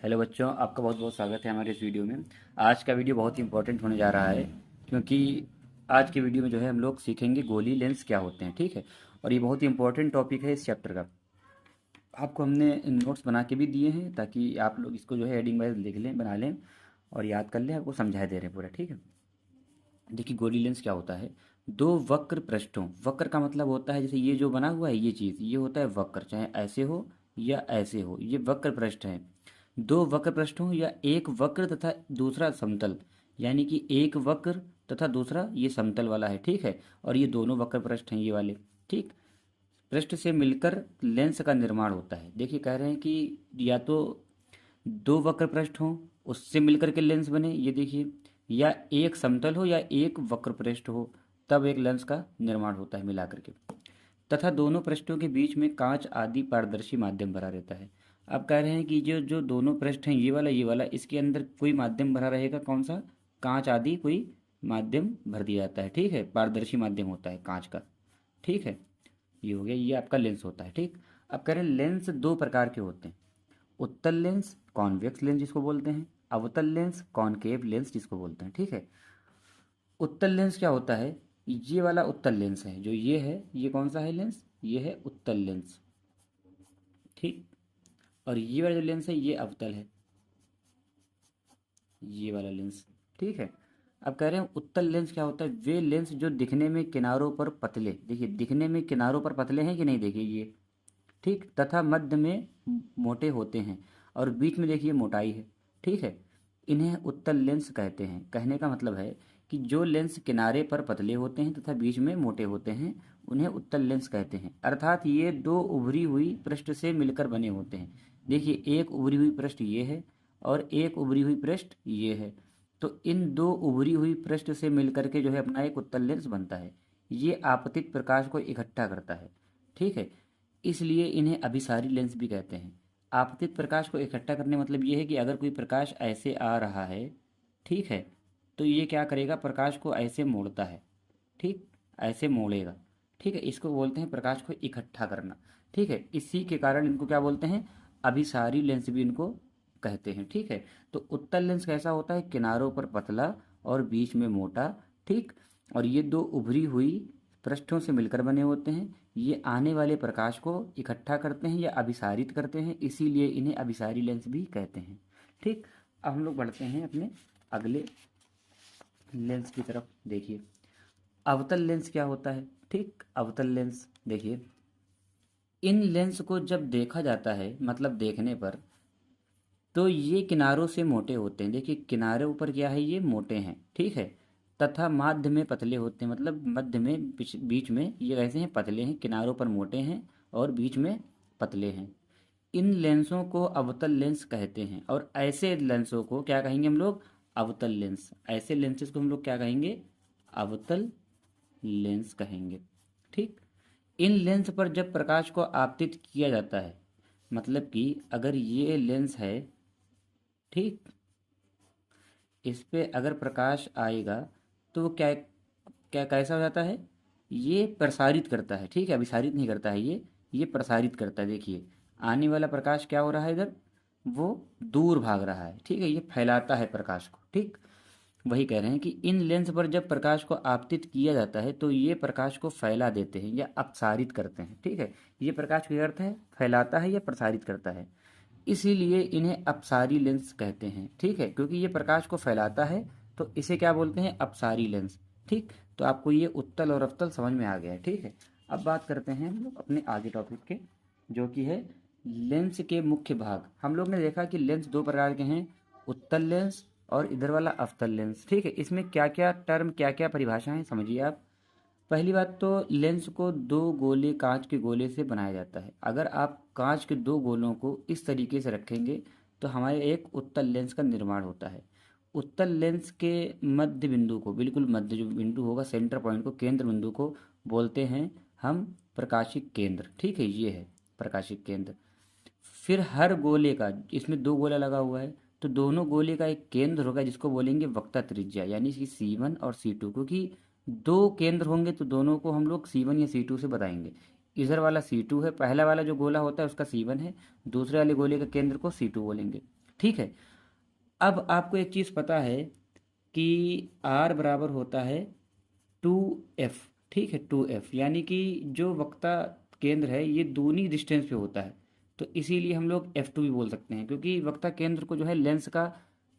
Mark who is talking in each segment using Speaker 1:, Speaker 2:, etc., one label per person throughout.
Speaker 1: Hello बच्चों, आपका बहुत बहुत स्वागत है हमारे इस वीडियो में। आज का वीडियो बहुत ही इंपॉर्टेंट होने जा रहा है, क्योंकि आज के वीडियो में जो है हम लोग सीखेंगे गोली लेंस क्या होते हैं। ठीक है, और ये बहुत ही इंपॉर्टेंट टॉपिक है इस चैप्टर का। आपको हमने नोट्स बना के भी दिए हैं ताकि आप लोग इसको जो है हेडिंग वाइज लिख लें, बना लें और याद कर लें। आपको समझा दे रहे हैं पूरा। ठीक है, देखिए गोली लेंस क्या होता है। दो वक्र पृष्ठों, वक्र का मतलब होता है जैसे ये जो बना हुआ है ये चीज़, ये होता है वक्र, चाहे ऐसे हो या ऐसे हो, ये वक्र पृष्ठ है। दो वक्र पृष्ठ हों या एक वक्र तथा दूसरा समतल, यानी कि एक वक्र तथा दूसरा ये समतल वाला है। ठीक है, और ये दोनों वक्र पृष्ठ हैं ये वाले। ठीक, पृष्ठ से मिलकर लेंस का निर्माण होता है। देखिए कह रहे हैं कि या तो दो वक्र पृष्ठ हों, उससे मिलकर के लेंस बने, ये देखिए, या एक समतल हो या एक वक्र पृष्ठ हो, तब एक लेंस का निर्माण होता है मिला करके। तथा दोनों पृष्ठों के बीच में कांच आदि पारदर्शी माध्यम भरा रहता है। अब कह रहे हैं कि जो जो दोनों पृष्ठ हैं ये वाला, इसके अंदर कोई माध्यम भरा रहेगा, कौन सा? कांच आदि कोई माध्यम भर दिया जाता है। ठीक है, पारदर्शी माध्यम होता है कांच का। ठीक है, ये हो गया, ये आपका लेंस होता है। ठीक, अब कह रहे हैं लेंस दो प्रकार के होते हैं। उत्तल लेंस, कॉन्वेक्स लेंस जिसको बोलते हैं, अवतल लेंस, कॉनकेव लेंस जिसको बोलते हैं। ठीक है, उत्तल लेंस क्या होता है? ये वाला उत्तल लेंस है, जो ये है, ये कौन सा है लेंस? ये है उत्तल लेंस। ठीक, और ये वाला जो लेंस है ये अवतल है, ये वाला लेंस। ठीक है, अब कह रहे हैं उत्तल लेंस क्या होता है? वे लेंस जो दिखने में किनारों पर पतले, देखिए दिखने में किनारों पर पतले हैं कि नहीं, देखिए ये, ठीक, तथा मध्य में मोटे होते हैं और बीच में देखिए मोटाई है। ठीक है, इन्हें उत्तल लेंस कहते हैं। कहने का मतलब है कि जो लेंस किनारे पर पतले होते हैं तथा बीच में मोटे होते हैं, उन्हें उत्तल लेंस कहते हैं। अर्थात ये दो उभरी हुई पृष्ठ से मिलकर बने होते हैं। देखिए एक उभरी हुई पृष्ठ ये है और एक उभरी हुई पृष्ठ ये है, तो इन दो उभरी हुई पृष्ठ से मिलकर के जो है अपना एक उत्तल लेंस बनता है। ये आपतित प्रकाश को इकट्ठा करता है। ठीक है, इसलिए इन्हें अभिसारी लेंस भी कहते हैं। आपतित प्रकाश को इकट्ठा करने मतलब ये है कि अगर कोई प्रकाश ऐसे आ रहा है, ठीक है, तो ये क्या करेगा, प्रकाश को ऐसे मोड़ता है। ठीक, ऐसे मोड़ेगा। ठीक है, इसको बोलते हैं प्रकाश को इकट्ठा करना। ठीक है, इसी के कारण इनको क्या बोलते हैं? अभिसारी लेंस भी इनको कहते हैं। ठीक है, तो उत्तल लेंस कैसा होता है? किनारों पर पतला और बीच में मोटा। ठीक, और ये दो उभरी हुई पृष्ठों से मिलकर बने होते हैं। ये आने वाले प्रकाश को इकट्ठा करते हैं या अभिसारित करते हैं, इसीलिए इन्हें अभिसारी लेंस भी कहते हैं। ठीक, अब हम लोग बढ़ते हैं अपने अगले लेंस की तरफ। देखिए अवतल लेंस क्या होता है। ठीक, अवतल लेंस देखिए, इन लेंस को जब देखा जाता है, मतलब देखने पर, तो ये किनारों से मोटे होते हैं। देखिए किनारे ऊपर क्या है, ये मोटे हैं। ठीक है, तथा माध्य में पतले होते हैं, मतलब मध्य में बीच में ये कैसे हैं, पतले हैं, किनारों पर मोटे हैं और बीच में पतले हैं। इन लेंसों को अवतल लेंस कहते हैं। और ऐसे लेंसों को क्या कहेंगे हम लोग? अवतल लेंस। ऐसे लेंसेज को हम लोग क्या कहेंगे? अवतल लेंस कहेंगे। ठीक, इन लेंस पर जब प्रकाश को आपतित किया जाता है, मतलब कि अगर ये लेंस है, ठीक, इस पे अगर प्रकाश आएगा तो वो क्या क्या कैसा हो जाता है? ये प्रसारित करता है। ठीक है, अभिसारित नहीं करता है, ये प्रसारित करता है। देखिए आने वाला प्रकाश क्या हो रहा है इधर, वो दूर भाग रहा है। ठीक है, ये फैलाता है प्रकाश को। ठीक, वही कह रहे हैं कि इन लेंस पर जब प्रकाश को आपतित किया जाता है तो ये प्रकाश को फैला देते हैं या अपसारित करते हैं। ठीक है, ये प्रकाश क्या करता है? फैलाता है या प्रसारित करता है, इसीलिए इन्हें अपसारी लेंस कहते हैं। ठीक है, क्योंकि ये प्रकाश को फैलाता है तो इसे क्या बोलते हैं? अपसारी लेंस। ठीक, तो आपको ये उत्तल और अवतल समझ में आ गया है। ठीक है, अब बात करते हैं हम लोग अपने आगे टॉपिक के, जो कि है लेंस के मुख्य भाग। हम लोग ने देखा कि लेंस दो प्रकार के हैं, उत्तल लेंस और इधर वाला अवतल लेंस। ठीक है, इसमें क्या क्या टर्म, क्या क्या परिभाषाएं समझिए आप। पहली बात तो लेंस को दो गोले, कांच के गोले से बनाया जाता है। अगर आप कांच के दो गोलों को इस तरीके से रखेंगे तो हमारे एक उत्तल लेंस का निर्माण होता है। उत्तल लेंस के मध्य बिंदु को, बिल्कुल मध्य जो बिंदु होगा, सेंटर पॉइंट को, केंद्र बिंदु को बोलते हैं हम प्रकाशिक केंद्र। ठीक है, ये है प्रकाशिक केंद्र। फिर हर गोले का, इसमें दो गोला लगा हुआ है, तो दोनों गोले का एक केंद्र होगा जिसको बोलेंगे वक्ता त्रिज्या, यानी कि C1 और C2। क्योंकि दो केंद्र होंगे तो दोनों को हम लोग C1 या C2 से बताएंगे। इधर वाला C2 है, पहला वाला जो गोला होता है उसका C1 है, दूसरे वाले गोले के केंद्र को C2 बोलेंगे। ठीक है। अब आपको एक चीज़ पता है कि आर बराबर होता है 2f, ठीक है, 2f, यानी कि जो वक्ता केंद्र है ये दूनी डिस्टेंस पे होता है, तो इसीलिए हम लोग f2 भी बोल सकते हैं, क्योंकि वक्ता केंद्र को जो है लेंस का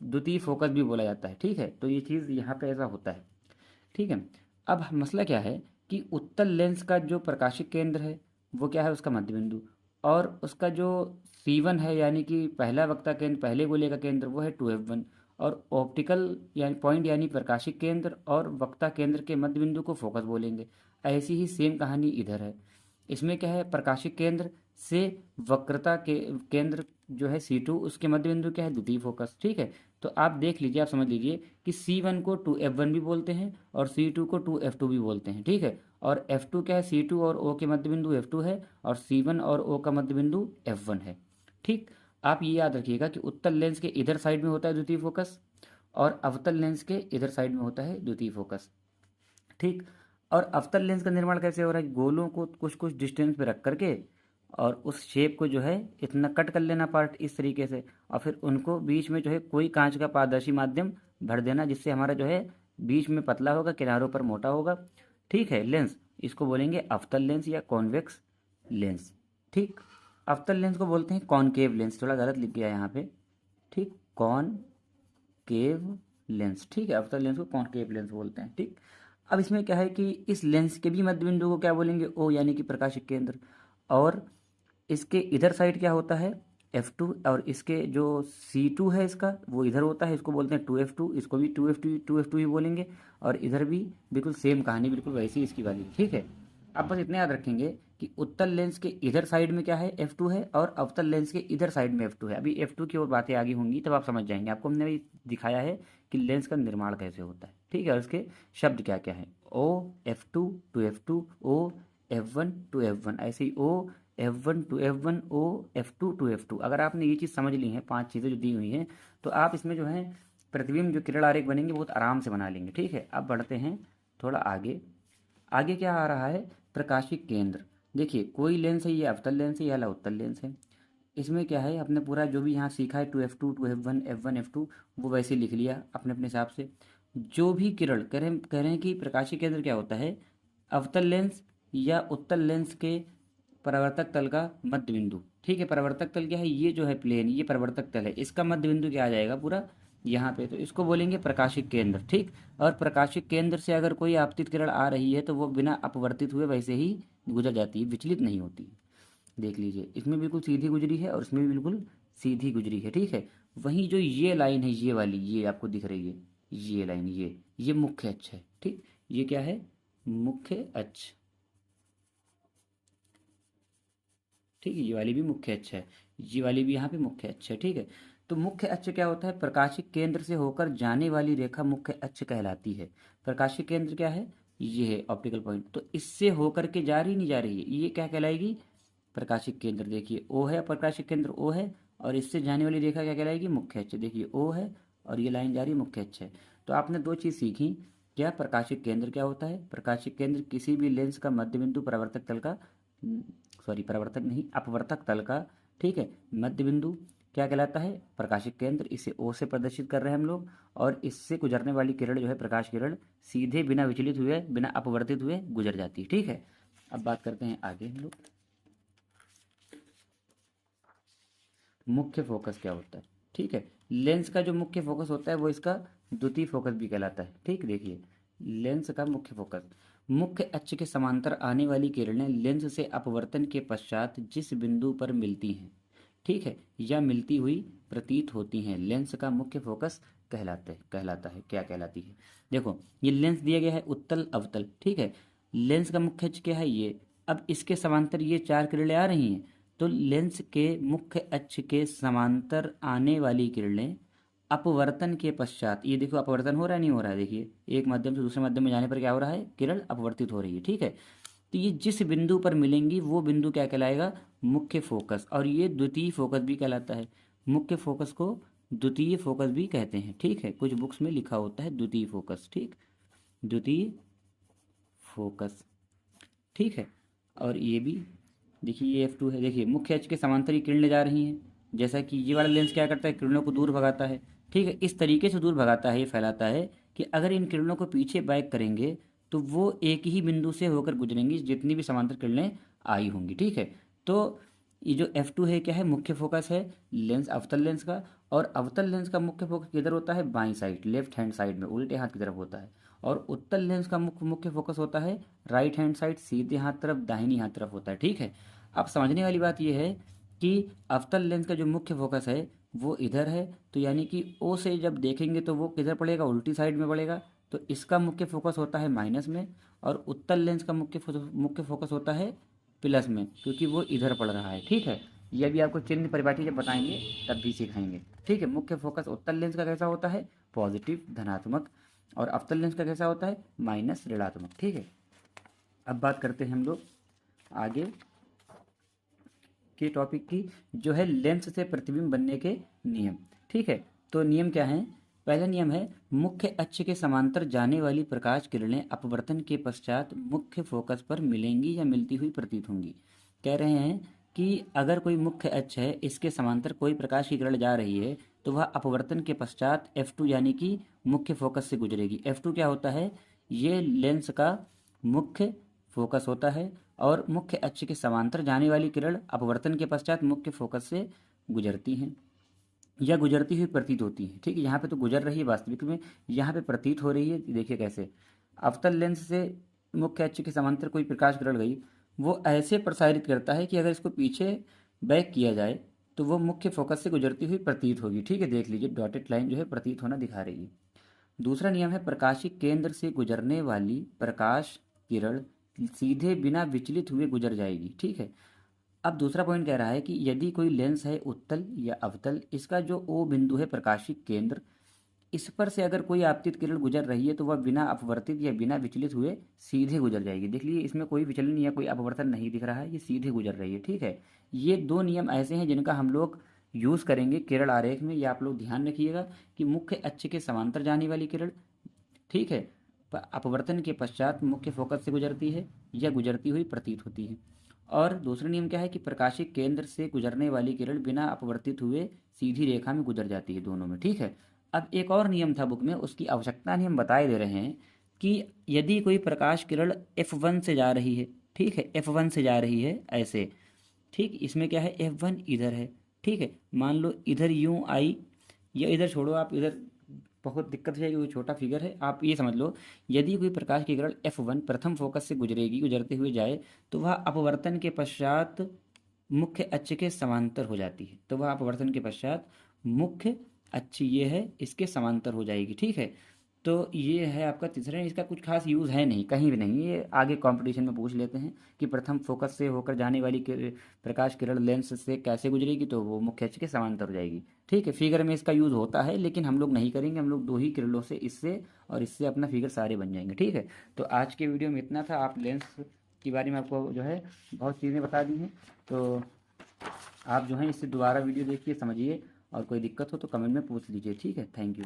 Speaker 1: द्वितीय फोकस भी बोला जाता है। ठीक है, तो ये चीज़ यहाँ पे ऐसा होता है। ठीक है। अब मसला क्या है कि उत्तल लेंस का जो प्रकाशिक केंद्र है वो क्या है, उसका मध्य बिंदु, और उसका जो C1 है यानी कि पहला वक्ता केंद्र, पहले गोले का केंद्र, वो है 2f1, और ऑप्टिकल यानी पॉइंट यानी प्रकाशिक केंद्र और वक्ता केंद्र के मध्य बिंदु को फोकस बोलेंगे। ऐसी ही सेम कहानी इधर है। इसमें क्या है, प्रकाशिक केंद्र से वक्रता के केंद्र जो है C2, उसके मध्य बिंदु क्या है, द्वितीय फोकस। ठीक है, तो आप देख लीजिए, आप समझ लीजिए कि C1 को 2f1 भी बोलते हैं और C2 को 2f2 भी बोलते हैं। ठीक है, और f2 क्या है, C2 और O के मध्य बिंदु f2 है, और C1 और O का मध्य बिंदु f1 है। ठीक, आप ये याद रखिएगा कि उत्तल लेंस के इधर साइड में होता है द्वितीय फोकस, और अवतल लेंस के इधर साइड में होता है द्वितीय फोकस। ठीक, और अवतल लेंस का निर्माण कैसे हो रहा है, गोलों को कुछ कुछ डिस्टेंस पे रख करके और उस शेप को जो है इतना कट कर लेना पार्ट इस तरीके से, और फिर उनको बीच में जो है कोई कांच का पारदर्शी माध्यम भर देना, जिससे हमारा जो है बीच में पतला होगा, किनारों पर मोटा होगा। ठीक है, लेंस, इसको बोलेंगे अवतल लेंस या कॉन्वेक्स लेंस। ठीक, अवतल लेंस को बोलते हैं कॉनकेव लेंस, थोड़ा गलत लिख गया यहाँ पे। ठीक, कॉनकेव लेंस। ठीक है, अवतल लेंस को कॉनकेव लेंस बोलते हैं। ठीक, अब इसमें क्या है कि इस लेंस के भी मध्य बिंदु को क्या बोलेंगे, ओ, यानी कि प्रकाशिक केंद्र, और इसके इधर साइड क्या होता है, F2, और इसके जो C2 है इसका वो इधर होता है, इसको बोलते हैं 2f2, इसको भी 2f2 ही बोलेंगे, और इधर भी बिल्कुल सेम कहानी, बिल्कुल वैसी इसकी वाली। ठीक है, आप बस इतना याद रखेंगे कि उत्तल लेंस के इधर साइड में क्या है, F2 है, और अवतल लेंस के इधर साइड में F2 है। अभी F2 की और बातें आगे होंगी तब आप समझ जाएंगे, आपको हमने भी दिखाया है कि लेंस का निर्माण कैसे होता है। ठीक है, और उसके शब्द क्या क्या है, O F2 2f2, O F1 2f1, ऐसे ही O F1 2f1, O F2 2f2। अगर आपने ये चीज़ समझ ली है, 5 चीज़ें जो दी हुई हैं, तो आप इसमें जो है प्रतिबिंब जो किरण आरेख बनेंगे बहुत आराम से बना लेंगे। ठीक है, अब बढ़ते हैं थोड़ा आगे। आगे क्या आ रहा है, प्रकाशिक केंद्र। देखिए, कोई लेंस है, ये अवतल लेंस है, ये वाला उत्तल लेंस है। इसमें क्या है, अपने पूरा जो भी यहाँ सीखा है 2f2 2f1 f1 f2, वो वैसे लिख लिया अपने अपने हिसाब से। जो भी किरण कह रहे हैं कि प्रकाशिक केंद्र क्या होता है, अवतल लेंस या उत्तल लेंस के परावर्तक तल का मध्य बिंदु। ठीक है, परावर्तक तल क्या है, ये जो है प्लेन, ये परावर्तक तल है, इसका मध्य बिंदु क्या आ जाएगा पूरा यहाँ पे, तो इसको बोलेंगे प्रकाशिक केंद्र। ठीक, और प्रकाशिक केंद्र से अगर कोई आपतित किरण आ रही है तो वो बिना अपवर्तित हुए वैसे ही गुजर जाती है, विचलित नहीं होती है। देख लीजिए, इसमें बिल्कुल सीधी गुजरी है और इसमें भी बिल्कुल सीधी गुजरी है। ठीक है, वहीं जो ये लाइन है, ये वाली, ये आपको दिख रही है, ये लाइन, ये मुख्य अक्ष है। ठीक, ये क्या है, मुख्य अक्ष। ठीक है, ये वाली भी मुख्य अक्ष है, ये वाली भी यहाँ पे मुख्य अक्ष है। ठीक है, तो मुख्य अक्ष क्या होता है, प्रकाशिक केंद्र से होकर जाने वाली रेखा मुख्य अक्ष कहलाती है। प्रकाशिक केंद्र क्या है, ये है ऑप्टिकल पॉइंट, तो इससे होकर के जा रही नहीं जा रही है, ये क्या कहलाएगी, प्रकाशिक केंद्र। देखिए ओ है, प्रकाशिक केंद्र ओ है, और इससे जाने वाली रेखा क्या कहलाएगी, मुख्य अक्ष। देखिए ओ है और ये लाइन जा रही है, मुख्य अक्ष है। तो आपने दो चीज़ सीखी, क्या प्रकाशिक केंद्र क्या होता है, प्रकाशिक केंद्र किसी भी लेंस का मध्य बिंदु परावर्तक तल का, सॉरी परावर्तक नहीं, अपवर्तक तल का, ठीक है, मध्य बिंदु क्या कहलाता है, प्रकाशिक केंद्र। इसे ओ से प्रदर्शित कर रहे हैं हम लोग, और इससे गुजरने वाली किरण जो है, प्रकाश किरण सीधे बिना विचलित हुए, बिना अपवर्तित हुए गुजर जाती है। ठीक है, अब बात करते हैं आगे हम लोग, मुख्य फोकस क्या होता है। ठीक है, लेंस का जो मुख्य फोकस होता है वो इसका द्वितीय फोकस भी कहलाता है। ठीक, देखिए लेंस का मुख्य फोकस, मुख्य अक्ष के समांतर आने वाली किरणें लेंस से अपवर्तन के पश्चात जिस बिंदु पर मिलती हैं, ठीक है, या मिलती हुई प्रतीत होती हैं, लेंस का मुख्य फोकस कहलाता है। क्या कहलाती है, देखो ये लेंस दिया गया है उत्तल अवतल। ठीक है, लेंस का मुख्य अक्ष क्या है, ये, अब इसके समांतर ये 4 किरणें आ रही हैं, तो लेंस के मुख्य अक्ष के समांतर आने वाली किरणें अपवर्तन के पश्चात, ये देखो अपवर्तन हो रहा है नहीं हो रहा है, देखिए एक माध्यम से दूसरे माध्यम में जाने पर क्या हो रहा है, किरण अपवर्तित हो रही है। ठीक है, तो ये जिस बिंदु पर मिलेंगी वो बिंदु क्या कहलाएगा, मुख्य फोकस, और ये द्वितीय फोकस भी कहलाता है। मुख्य फोकस को द्वितीय फोकस भी कहते हैं। ठीक है, कुछ बुक्स में लिखा होता है द्वितीय फोकस। ठीक, द्वितीय फोकस। ठीक है, और ये भी देखिए, ये F2 है। देखिए मुख्य अक्ष के समांतर ये किरणें जा रही हैं, जैसा कि ये वाला लेंस क्या करता है, किरणों को दूर भगाता है। ठीक है, इस तरीके से दूर भगाता है, ये फैलाता है कि अगर इन किरणों को पीछे बैक करेंगे तो वो एक ही बिंदु से होकर गुजरेंगी जितनी भी समांतर किरणें आई होंगी। ठीक है, तो ये जो F2 है क्या है, मुख्य फोकस है लेंस, अवतल लेंस का। और अवतल लेंस का मुख्य फोकस किधर होता है, बाईं साइड, लेफ्ट हैंड साइड में, उल्टे हाथ की तरफ होता है। और उत्तल लेंस का मुख्य फोकस होता है राइट हैंड साइड, सीधे हाथ तरफ, दाहिनी हाथ तरफ होता है। ठीक है, अब समझने वाली बात यह है कि अवतल लेंस का जो मुख्य फोकस है वो इधर है, तो यानी कि ओ से जब देखेंगे तो वो किधर पड़ेगा, उल्टी साइड में पड़ेगा, तो इसका मुख्य फोकस होता है माइनस में। और उत्तल लेंस का मुख्य फोकस होता है प्लस में, क्योंकि वो इधर पड़ रहा है। ठीक है, ये भी आपको चिन्ह परिपाटी जब बताएंगे तब भी सिखाएंगे। ठीक है, मुख्य फोकस उत्तल लेंस का कैसा होता है, पॉजिटिव धनात्मक, और अवतल लेंस का कैसा होता है, माइनस ऋणात्मक। ठीक है, अब बात करते हैं हम लोग आगे के टॉपिक की, जो है लेंस से प्रतिबिंब बनने के नियम। ठीक है, तो नियम क्या है, पहला नियम है मुख्य अक्ष के समांतर जाने वाली प्रकाश किरणें अपवर्तन के पश्चात मुख्य फोकस पर मिलेंगी या मिलती हुई प्रतीत होंगी। कह रहे हैं कि अगर कोई मुख्य अक्ष है, इसके समांतर कोई प्रकाश की किरण जा रही है, तो वह अपवर्तन के पश्चात F2 यानी कि मुख्य फोकस से गुजरेगी। F2 क्या होता है, ये लेंस का मुख्य फोकस होता है, और मुख्य अक्ष के समांतर जाने वाली किरण अपवर्तन के पश्चात मुख्य फोकस से गुजरती हैं या गुजरती हुई प्रतीत होती है। ठीक है, यहाँ पे तो गुजर रही है वास्तविक में, यहाँ पे प्रतीत हो रही है। देखिए कैसे, अवतल लेंस से मुख्य अक्ष के समांतर कोई प्रकाश किरण गई, वो ऐसे प्रसारित करता है कि अगर इसको पीछे बैक किया जाए तो वो मुख्य फोकस से गुजरती हुई प्रतीत होगी। ठीक है, देख लीजिए डॉटेड लाइन जो है प्रतीत होना दिखा रही है। दूसरा नियम है प्रकाशिक केंद्र से गुजरने वाली प्रकाश किरण सीधे बिना विचलित हुए गुजर जाएगी। ठीक है, अब दूसरा पॉइंट कह रहा है कि यदि कोई लेंस है उत्तल या अवतल, इसका जो ओ बिंदु है प्रकाशिक केंद्र, इस पर से अगर कोई आपतित किरण गुजर रही है तो वह बिना अपवर्तित या बिना विचलित हुए सीधे गुजर जाएगी। देख लीजिए इसमें कोई विचलन या कोई अपवर्तन नहीं दिख रहा है, ये सीधे गुजर रही है। ठीक है, ये दो नियम ऐसे हैं जिनका हम लोग यूज़ करेंगे किरण आरेख में। ये आप लोग ध्यान रखिएगा कि मुख्य अक्ष के समांतर जाने वाली किरण, ठीक है, अपवर्तन के पश्चात मुख्य फोकस से गुजरती है या गुजरती हुई प्रतीत होती है। और दूसरा नियम क्या है कि प्रकाशिक केंद्र से गुजरने वाली किरण बिना अपवर्तित हुए सीधी रेखा में गुजर जाती है, दोनों में। ठीक है, अब एक और नियम था बुक में, उसकी आवश्यकता नहीं हम बताए दे रहे हैं कि यदि कोई प्रकाश किरण F1 से जा रही है, ठीक है, F1 से जा रही है ऐसे, ठीक, इसमें क्या है, F1 इधर है। ठीक है, मान लो इधर यूं आई, या इधर छोड़ो आप, इधर बहुत दिक्कत है क्योंकि छोटा फिगर है। आप ये समझ लो, यदि कोई प्रकाश की किरण F1 प्रथम फोकस से गुजरेगी, गुजरते हुए जाए, तो वह अपवर्तन के पश्चात मुख्य अक्ष के समांतर हो जाती है। तो वह अपवर्तन के पश्चात मुख्य अक्ष ये है, इसके समांतर हो जाएगी। ठीक है, तो ये है आपका तीसरा। इसका कुछ खास यूज़ है नहीं, कहीं भी नहीं। ये आगे कंपटीशन में पूछ लेते हैं कि प्रथम फोकस से होकर जाने वाली प्रकाश किरण लेंस से कैसे गुजरेगी, तो वो मुख्य अक्ष के समांतर हो जाएगी। ठीक है, फिगर में इसका यूज़ होता है लेकिन हम लोग नहीं करेंगे। हम लोग दो ही किरणों से, इससे और इससे अपना फिगर सारे बन जाएंगे। ठीक है, तो आज के वीडियो में इतना था। आप लेंस के बारे में आपको जो है बहुत चीज़ें बता दी हैं, तो आप जो है इससे दोबारा वीडियो देखिए, समझिए, और कोई दिक्कत हो तो कमेंट में पूछ लीजिए। ठीक है, थैंक यू।